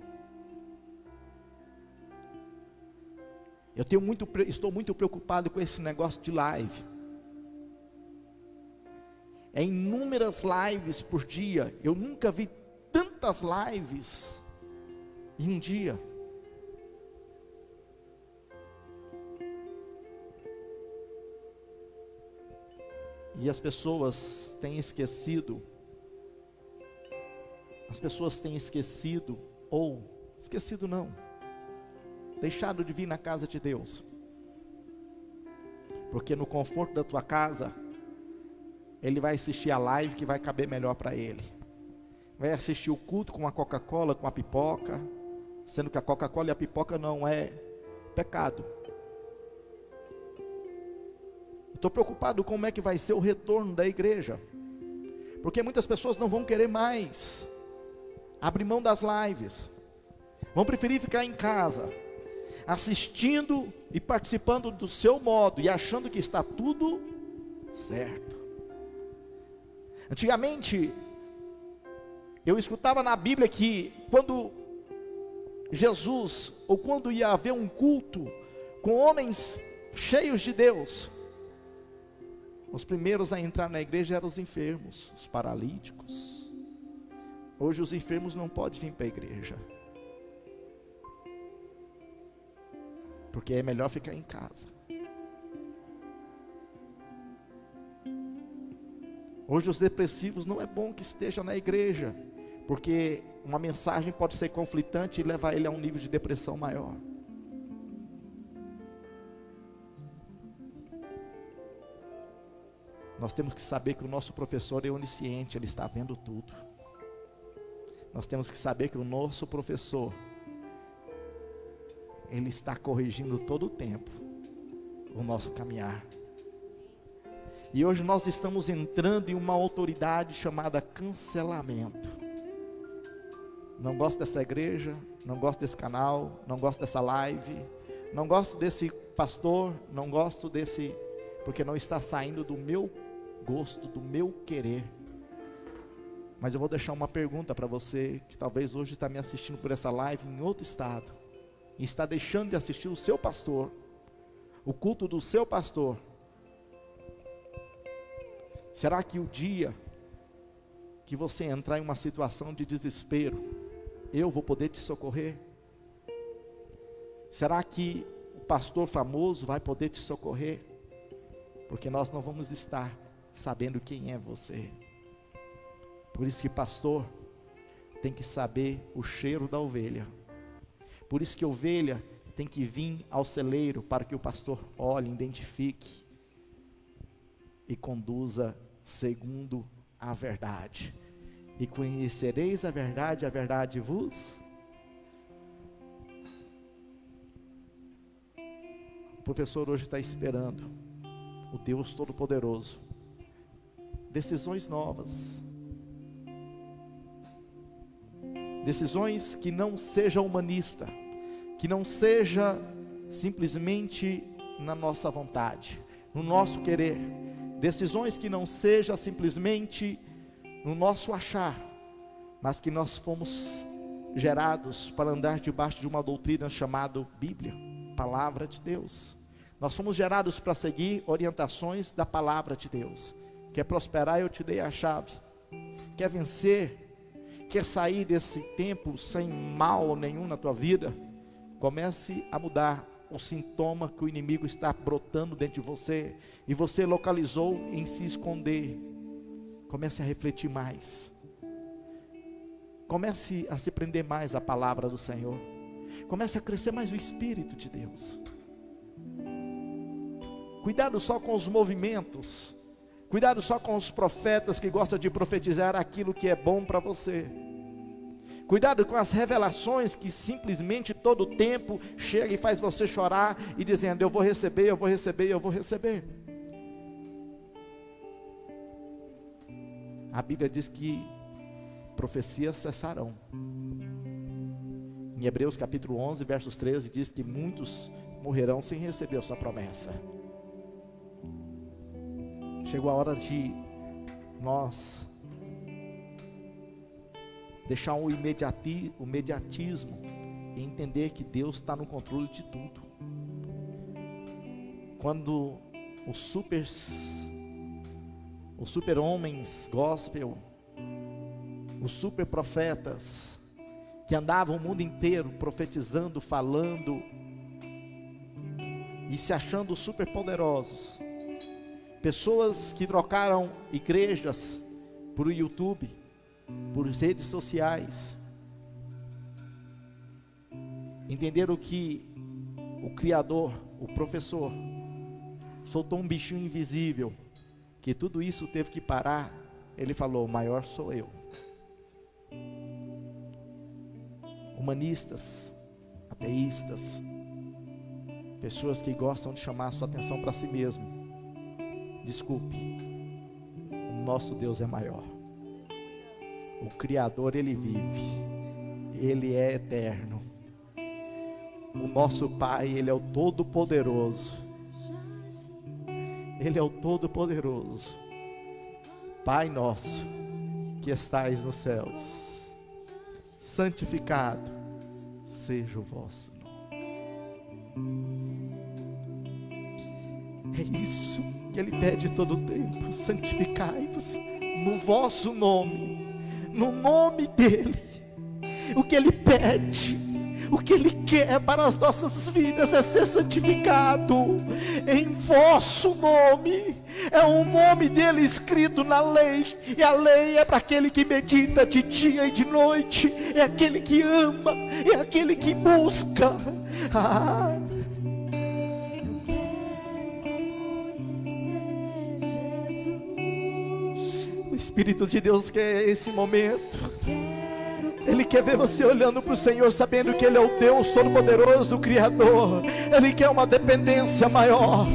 Estou muito preocupado com esse negócio de live. É inúmeras lives por dia. Eu nunca vi tantas lives em um dia. E as pessoas têm esquecido. As pessoas têm esquecido, ou esquecido não, deixado de vir na casa de Deus. Porque no conforto da tua casa, ele vai assistir a live que vai caber melhor para ele. Vai assistir o culto com a Coca-Cola, com a pipoca, sendo que a Coca-Cola e a pipoca não é pecado. Estou preocupado como é que vai ser o retorno da igreja, porque muitas pessoas não vão querer mais abrir mão das lives, vão preferir ficar em casa, assistindo e participando do seu modo, e achando que está tudo certo. Antigamente, eu escutava na Bíblia que quando Jesus, ou quando ia haver um culto com homens cheios de Deus, os primeiros a entrar na igreja eram os enfermos, os paralíticos. Hoje os enfermos não podem vir para a igreja, porque é melhor ficar em casa. Hoje os depressivos não é bom que estejam na igreja, porque uma mensagem pode ser conflitante e levar ele a um nível de depressão maior. Nós temos que saber que o nosso professor é onisciente, ele está vendo tudo. Nós temos que saber que o nosso professor, ele está corrigindo todo o tempo o nosso caminhar. E hoje nós estamos entrando em uma autoridade chamada cancelamento. Não gosto dessa igreja, não gosto desse canal, não gosto dessa live, não gosto desse pastor, não gosto desse, porque não está saindo do meu gosto, do meu querer. Mas eu vou deixar uma pergunta para você, que talvez hoje está me assistindo por essa live em outro estado, e está deixando de assistir o seu pastor, o culto do seu pastor. Será que o dia que você entrar em uma situação de desespero, eu vou poder te socorrer? Será que o pastor famoso vai poder te socorrer? Porque nós não vamos estar sabendo quem é você. Por isso que pastor tem que saber o cheiro da ovelha. Por isso que ovelha tem que vir ao celeiro, para que o pastor olhe, identifique e conduza segundo a verdade. E conhecereis a verdade vos. O professor hoje está esperando o Deus Todo-Poderoso, decisões novas, decisões que não seja humanista, que não seja simplesmente na nossa vontade, no nosso querer, decisões que não seja simplesmente no nosso achar, mas que nós fomos gerados para andar debaixo de uma doutrina chamada Bíblia, Palavra de Deus. Nós somos gerados para seguir orientações da Palavra de Deus. Quer prosperar, eu te dei a chave. Quer vencer, quer sair desse tempo sem mal nenhum na tua vida, comece a mudar o sintoma que o inimigo está brotando dentro de você, e você localizou em se esconder. Comece a refletir mais, comece a se prender mais à palavra do Senhor, comece a crescer mais o Espírito de Deus. Cuidado só com os movimentos, cuidado só com os profetas que gostam de profetizar aquilo que é bom para você. Cuidado com as revelações que simplesmente todo tempo chega e faz você chorar e dizendo: eu vou receber, eu vou receber, eu vou receber. A Bíblia diz que profecias cessarão. Em Hebreus capítulo 11, versos 13, diz que muitos morrerão sem receber a sua promessa. Chegou a hora de nós deixar o imediatismo e entender que Deus está no controle de tudo. Quando os super-homens gospel, os super-profetas, que andavam o mundo inteiro profetizando, falando e se achando super-poderosos. Pessoas que trocaram igrejas por YouTube, por redes sociais, entenderam que o Criador, o professor, soltou um bichinho invisível, que tudo isso teve que parar. Ele falou: maior sou eu. Humanistas, ateístas, pessoas que gostam de chamar a sua atenção para si mesmo, desculpe, o nosso Deus é maior. O Criador, Ele vive, Ele é eterno. O nosso Pai, Ele é o Todo-Poderoso. Ele é o Todo-Poderoso. Pai nosso, que estais nos céus, santificado seja o vosso nome. É isso que Ele pede todo o tempo: santificai-vos no vosso nome, no nome dEle. O que Ele pede, o que Ele quer para as nossas vidas é ser santificado em vosso nome. É o nome dEle escrito na lei, e a lei é para aquele que medita de dia e de noite, é aquele que ama, é aquele que busca. O Espírito de Deus quer esse momento. Ele quer ver você olhando para o Senhor, sabendo que Ele é o Deus Todo-Poderoso, o Criador. Ele quer uma dependência maior,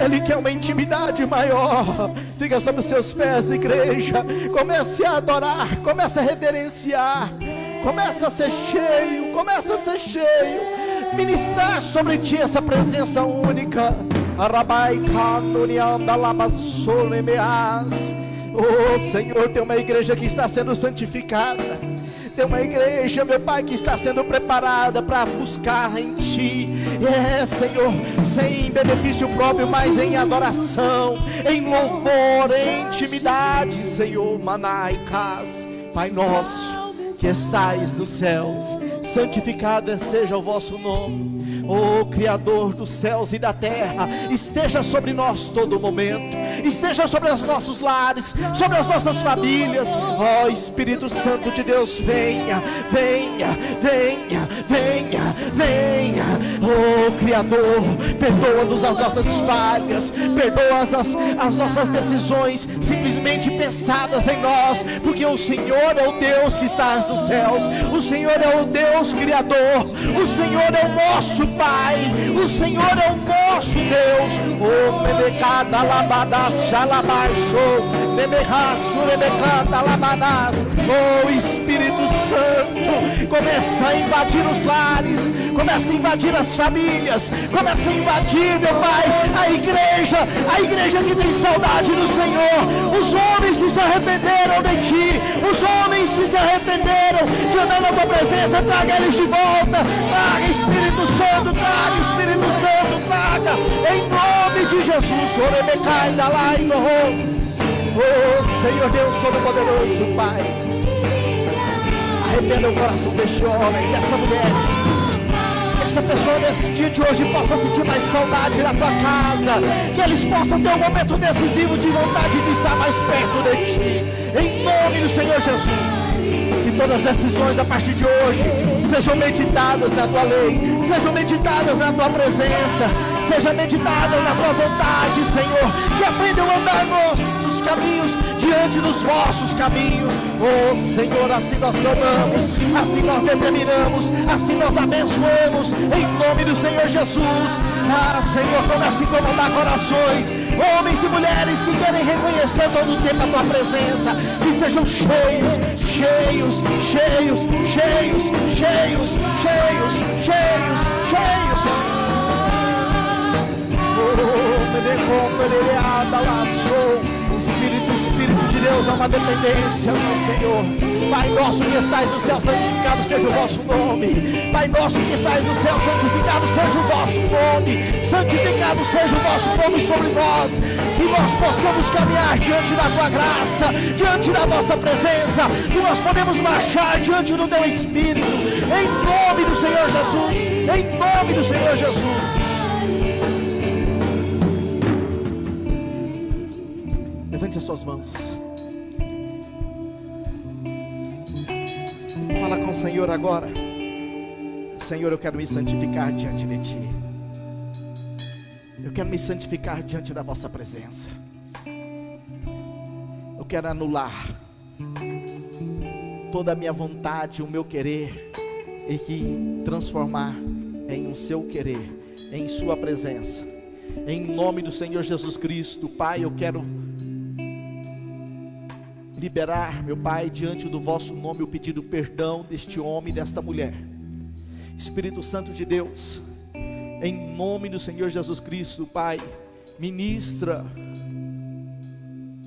Ele quer uma intimidade maior. Fica sobre os seus pés, igreja. Comece a adorar, comece a reverenciar, comece a ser cheio, comece a ser cheio. Ministrar sobre ti essa presença única. Oh Senhor, tem uma igreja que está sendo santificada. Tem uma igreja, meu Pai, que está sendo preparada para buscar em Ti. Senhor, sem benefício próprio, mas em adoração, em louvor, em intimidade, Senhor. Manaicas, Pai nosso que estais nos céus, santificado seja o vosso nome. Oh Criador dos céus e da terra, esteja sobre nós todo momento, esteja sobre os nossos lares, sobre as nossas famílias. Oh Espírito Santo de Deus, venha, venha, venha, venha, venha. Oh Criador, perdoa-nos as nossas falhas, perdoa as nossas decisões simplesmente pensadas em nós, porque o Senhor é o Deus que está nos céus, o Senhor é o Deus Criador, o Senhor é o nosso Pai, o Senhor é o nosso Deus. Oh, Nebecada Labadas, Jalabaixo, Nebecaço, Nebecada Labadas. Oh, Espírito Santo, começa a invadir os lares, começa a invadir as famílias, começa a invadir, meu Pai, a igreja que tem saudade do Senhor, os homens que se arrependeram de Ti, os homens que se arrependeram de andar na Tua presença. Traga eles de volta, traga Espírito Santo, traga Espírito Santo, traga, em nome de Jesus. Oh Senhor Deus Todo-Poderoso, Pai, arrependa o coração deste homem, dessa mulher, que essa pessoa nesse dia de hoje possa sentir mais saudade na Tua casa, que eles possam ter um momento decisivo de vontade de estar mais perto de Ti, em nome do Senhor Jesus. Que todas as decisões a partir de hoje sejam meditadas na Tua lei, sejam meditadas na Tua presença, sejam meditadas na Tua vontade, Senhor. Que aprendam a andar nossos caminhos diante dos vossos caminhos. Oh Senhor, assim nós clamamos, assim nós determinamos, assim nós abençoamos, em nome do Senhor Jesus. Senhor, comece a incomodar corações, homens e mulheres que querem reconhecer todo o tempo a Tua presença, que sejam cheios, cheios, cheios, cheios, cheios, cheios, cheios, cheios. Espírito de Deus, há uma dependência, meu Senhor. Pai nosso que estais no céu, santificado seja o vosso nome. Pai nosso que estais no céu, santificado seja o vosso nome. Santificado seja o vosso nome sobre nós, que nós possamos caminhar diante da tua graça, diante da vossa presença, que nós podemos marchar diante do teu Espírito, em nome do Senhor Jesus, em nome do Senhor Jesus. Levante as suas mãos. Fala com o Senhor agora. Senhor, eu quero me santificar diante de Ti. Eu quero me santificar diante da vossa presença. Eu quero anular toda a minha vontade, o meu querer, e que transformar em um seu querer, em sua presença. Em nome do Senhor Jesus Cristo, Pai, eu quero liberar, meu Pai, diante do vosso nome, o pedido perdão deste homem e desta mulher. Espírito Santo de Deus, em nome do Senhor Jesus Cristo, Pai, ministra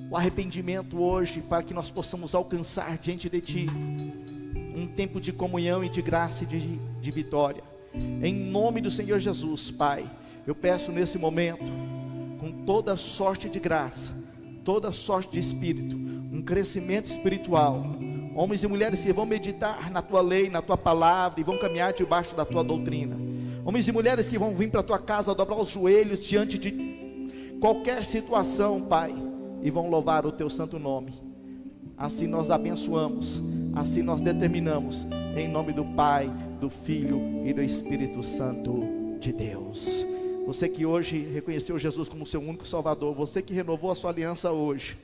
o arrependimento hoje, para que nós possamos alcançar diante de Ti um tempo de comunhão e de graça e de vitória. Em nome do Senhor Jesus, Pai, eu peço nesse momento, com toda sorte de graça, toda sorte de espírito, um crescimento espiritual, homens e mulheres que vão meditar na tua lei, na tua palavra, e vão caminhar debaixo da tua doutrina, homens e mulheres que vão vir para a tua casa, dobrar os joelhos diante de qualquer situação, Pai, e vão louvar o teu santo nome. Assim nós abençoamos, assim nós determinamos, em nome do Pai, do Filho e do Espírito Santo de Deus. Você que hoje reconheceu Jesus como seu único Salvador, você que renovou a sua aliança hoje,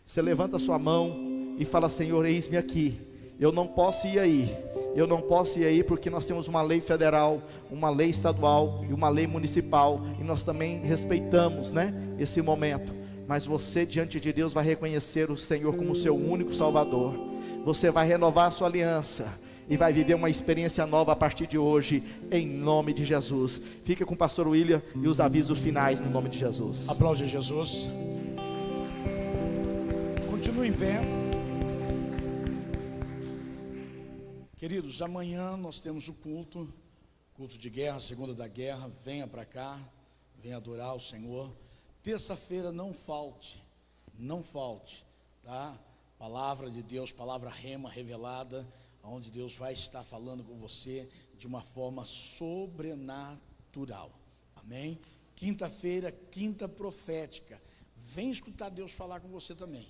você levanta a sua mão e fala: Senhor, eis-me aqui. Eu não posso ir aí, eu não posso ir aí, porque nós temos uma lei federal, uma lei estadual e uma lei municipal, e nós também respeitamos, esse momento. Mas você diante de Deus vai reconhecer o Senhor como seu único Salvador. Você vai renovar a sua aliança e vai viver uma experiência nova a partir de hoje, em nome de Jesus. Fica com o pastor William e os avisos finais, no nome de Jesus. Aplaude Jesus. Continue em pé. Queridos, amanhã nós temos o culto de guerra, segunda da guerra. Venha para cá, venha adorar o Senhor. Terça-feira não falte, tá? Palavra de Deus, palavra rema revelada, onde Deus vai estar falando com você de uma forma sobrenatural. Amém? Quinta-feira, quinta profética. Vem escutar Deus falar com você também,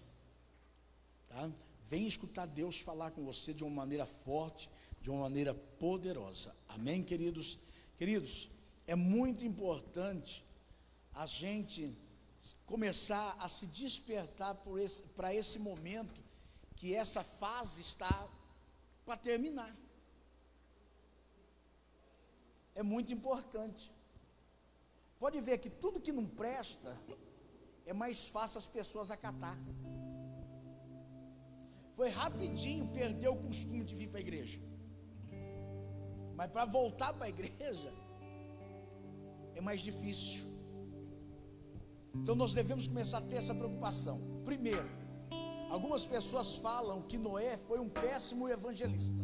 tá? Vem escutar Deus falar com você de uma maneira forte, de uma maneira poderosa. Amém, queridos? Queridos, é muito importante a gente começar a se despertar para esse momento, que essa fase está para terminar. É muito importante. Pode ver que tudo que não presta é mais fácil as pessoas acatar. Foi rapidinho perder o costume de vir para a igreja, mas para voltar para a igreja é mais difícil. Então nós devemos começar a ter essa preocupação. Primeiro, algumas pessoas falam que Noé foi um péssimo evangelista,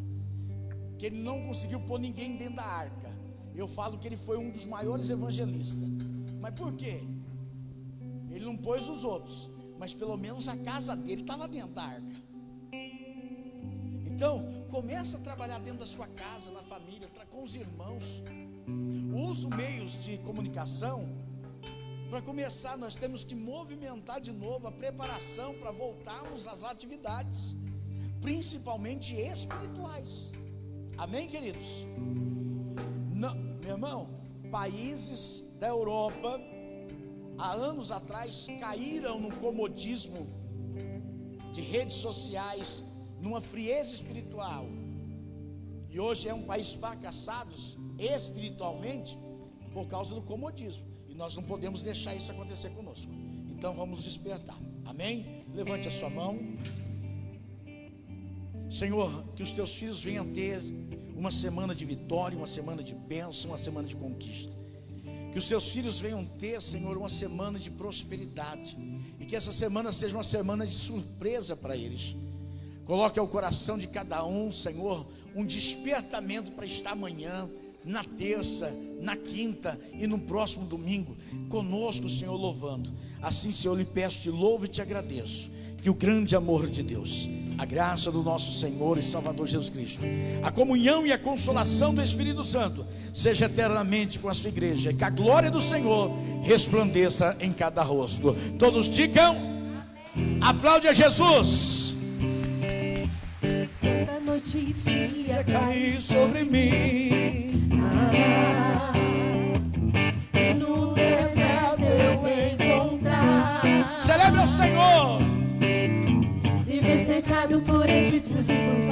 que ele não conseguiu pôr ninguém dentro da arca. Eu falo que ele foi um dos maiores evangelistas. Mas por quê? Ele não pôs os outros, mas pelo menos a casa dele estava dentro da arca. Então, começa a trabalhar dentro da sua casa, na família, com os irmãos. Usa os meios de comunicação. Para começar, nós temos que movimentar de novo a preparação para voltarmos às atividades, principalmente espirituais. Amém, queridos? Não, meu irmão, países da Europa, há anos atrás, caíram no comodismo de redes sociais, numa frieza espiritual, e hoje é um país fracassado espiritualmente por causa do comodismo. Nós não podemos deixar isso acontecer conosco. Então vamos despertar. Amém? Levante a sua mão. Senhor, que os teus filhos venham ter uma semana de vitória, uma semana de bênção, uma semana de conquista. Que os teus filhos venham ter, Senhor, uma semana de prosperidade. E que essa semana seja uma semana de surpresa para eles. Coloque ao coração de cada um, Senhor, um despertamento para estar amanhã na terça, na quinta e no próximo domingo, conosco, Senhor, louvando. Assim, Senhor, eu lhe peço, te louvo e te agradeço, que o grande amor de Deus, a graça do nosso Senhor e Salvador Jesus Cristo, a comunhão e a consolação do Espírito Santo seja eternamente com a sua igreja, e que a glória do Senhor resplandeça em cada rosto. Todos digam, aplaude a Jesus. Quando a noite fria Cair sobre mim, e no deserto eu encontrar, celebre ao Senhor. viver cercado por egípcios e por